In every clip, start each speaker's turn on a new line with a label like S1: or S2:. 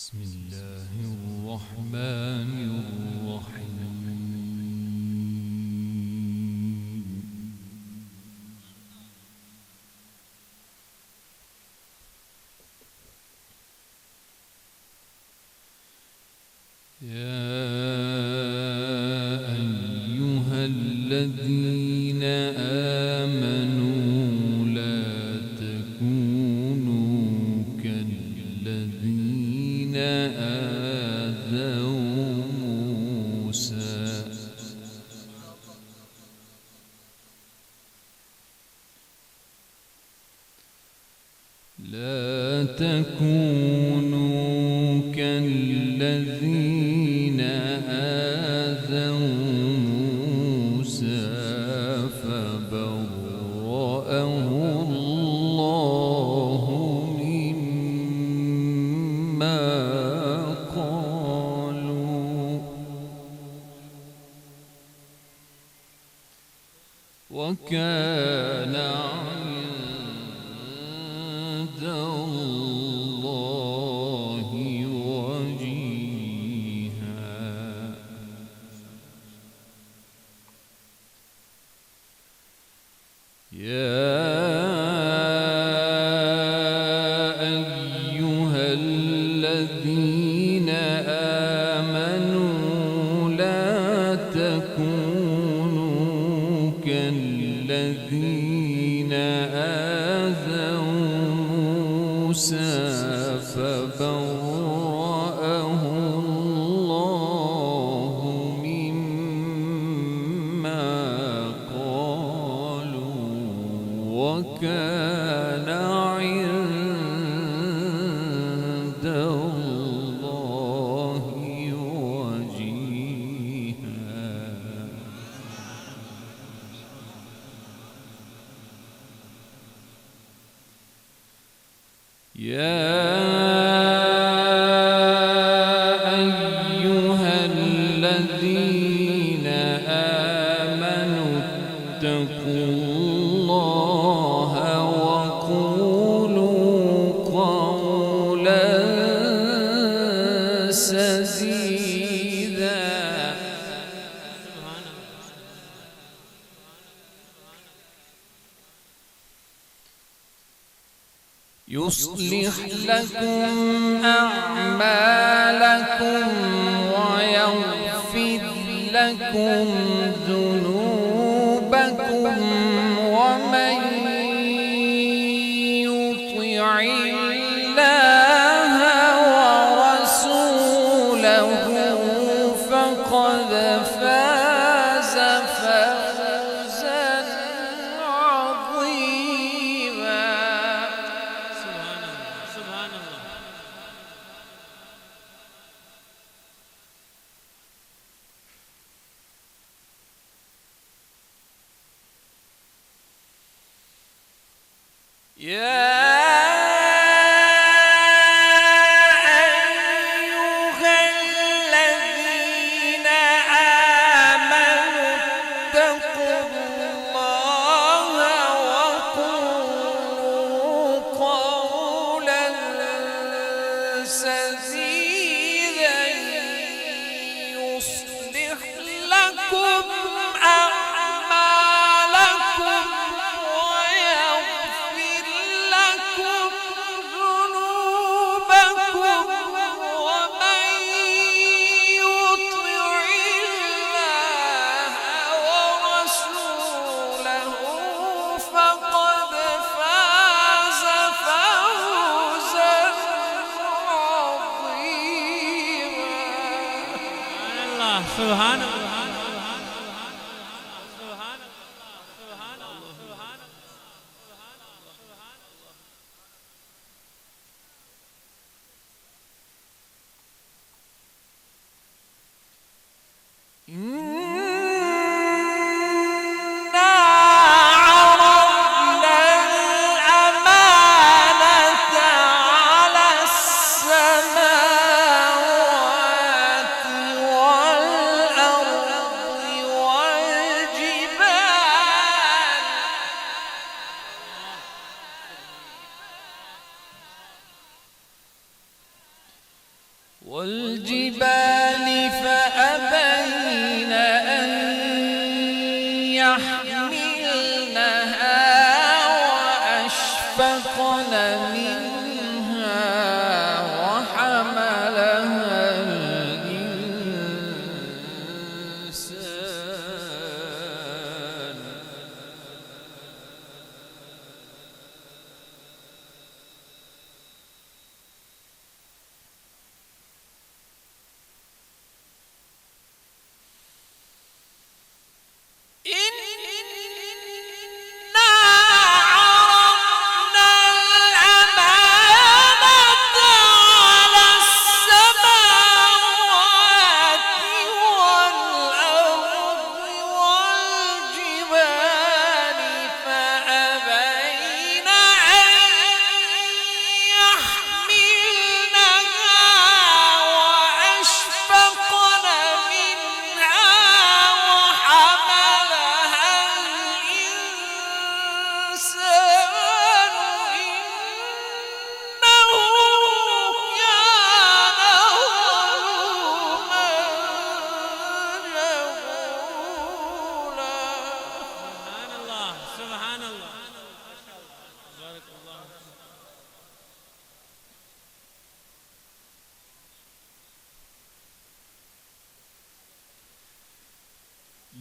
S1: بسم الله الرحمن الرحيم. يا أيها الذين آمنوا لا تكونوا كالذين آذوا موسى فبرأه الله مما قالوا وكان عند الله وجيها. يا أيها الذين آمنوا لا تكونوا كالذين آذوا موسى فبرأه الله مما قالوا وكان عند الله وجيها. يا أيها الذين آمنوا اتقوا الله وقولوا قولا سديدا يصلح لكم أعمالكم ويغفر لكم ذنوبكم ومن يطع الله ورسوله فقد فاز فوزا عظيما.
S2: سبحان الله.
S1: يا أيها الذين آمنوا اتقوا الله وقولوا قولا سديدا يصلح لكم أعمالكم ويغفر لكم ذنوبكم ومن يطع الله ورسوله فقد فاز فوزا عظيما.
S2: سبحان الله.
S1: إنا عرضنا الأمانة على السماوات والأرض والجبال.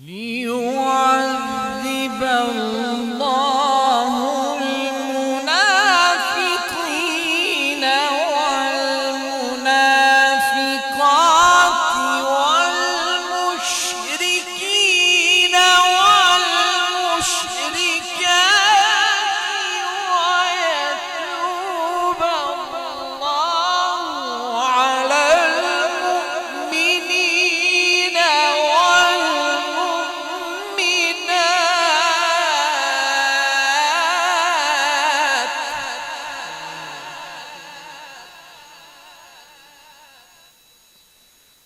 S1: ليعذب الله المنافقين والمنافقات والمشركين والمشركات ويتوب الله على المؤمنين والمؤمنات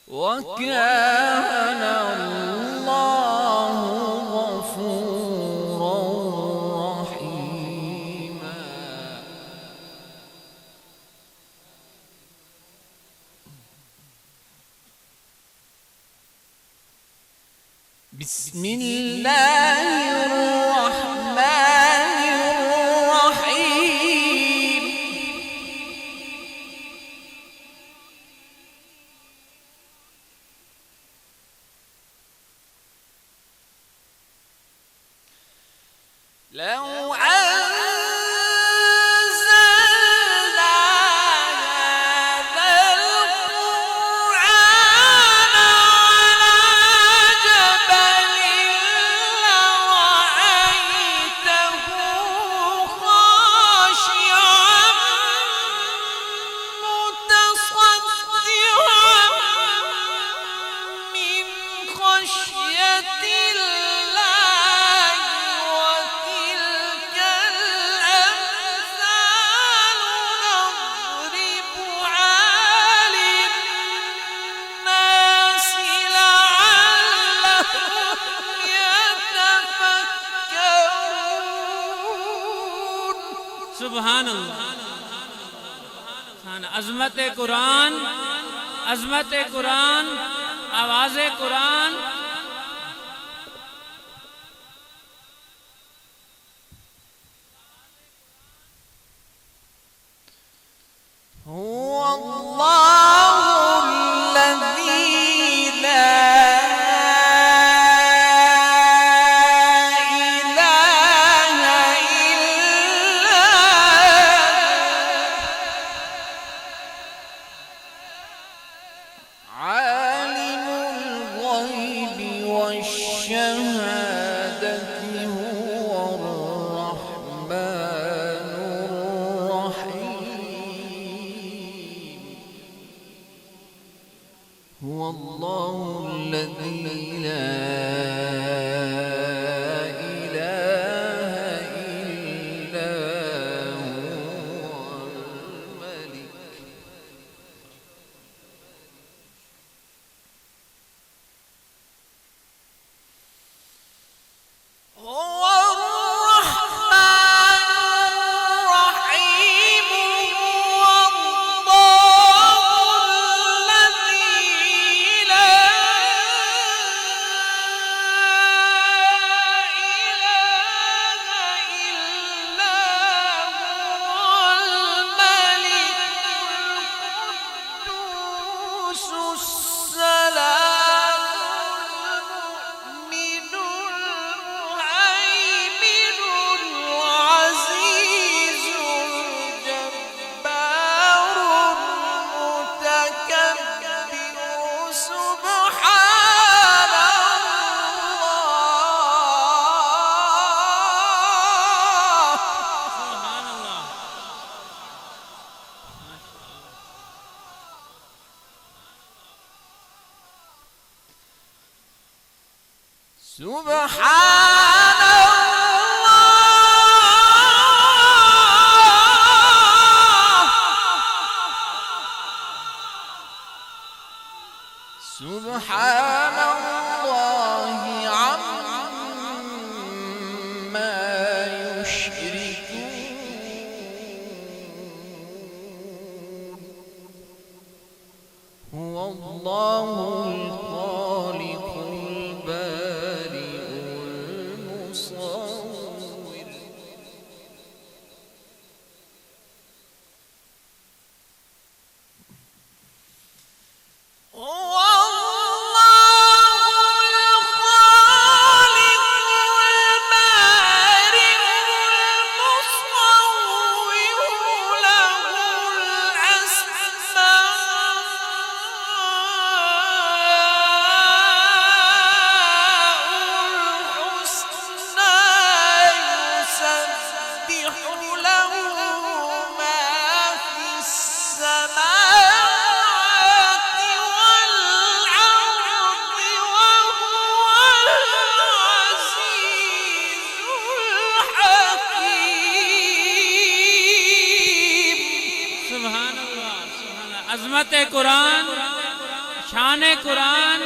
S1: وكان الله غفورا رحيما. بسم الله الرحمن الرحيم. لو أنزلنا هذا القرآن على جبل لرأيته خاشعا متصدعا من خشية الله وتلك الأمثال نضربها للناس لعلهم يتفكرون.
S2: سبحان اللہ. عظمت قرآن، عظمت قرآن، آواز قرآن.
S1: هو الله الذي لا إله إلا هو عالم الغيب والشهادة هو الرحمن الرحيم. هو الله الذي لا إله إلا هو الملك. هو الرحمن الرحيم. هو الله الذي لا إله إلا هو الملك القدوس السلام المؤمن المهيمن العزيز الجبار المتكبر. سبحان الله. سبحان الله. سبحان الله عما يشركون. هو الله الخالق البارئ المصور. هو الله
S2: कुरान, शान कुरान,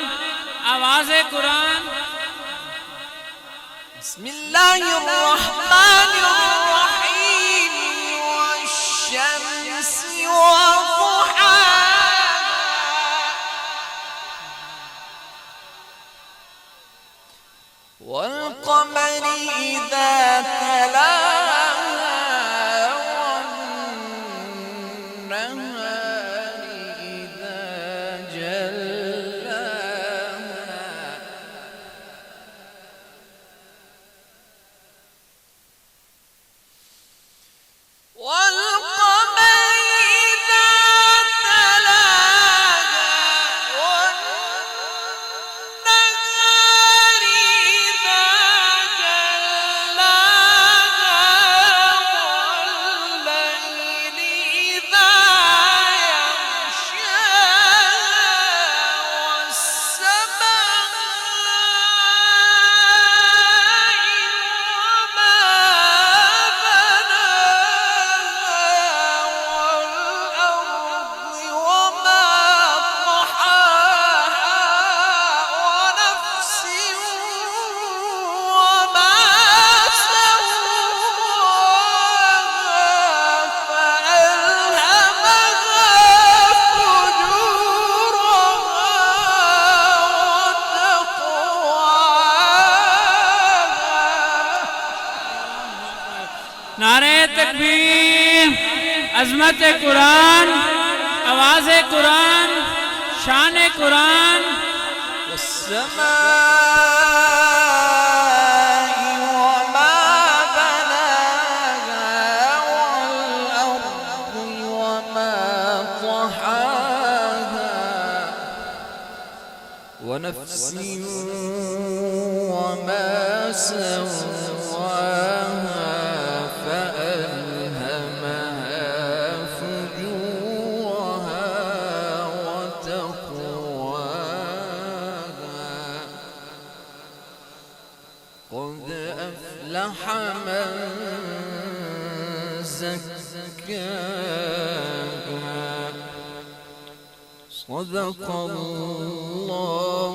S2: आवाज कुरान।
S1: बिस्मिल्लाहिर्रहमानिर्रहीम वश्शम्सि वضحاها والقمر إذا تلاها والنهار إذا جلاها والقمر إذا تلاها والنهار إذا جلاها والليل إذا يغشاها والسماء وما والأرض وما طحاها ونفس وما سواها فألهمها فجورها وتقواها
S2: नारे तकबीर, अजमत कुरान, आवाज कुरान, शान कुरान।
S1: والسماء وما بناها والأرض وما طحاها ونفس وما سواها فألهمها فجورها وتقواها قد أفلح من زكاها صدق الله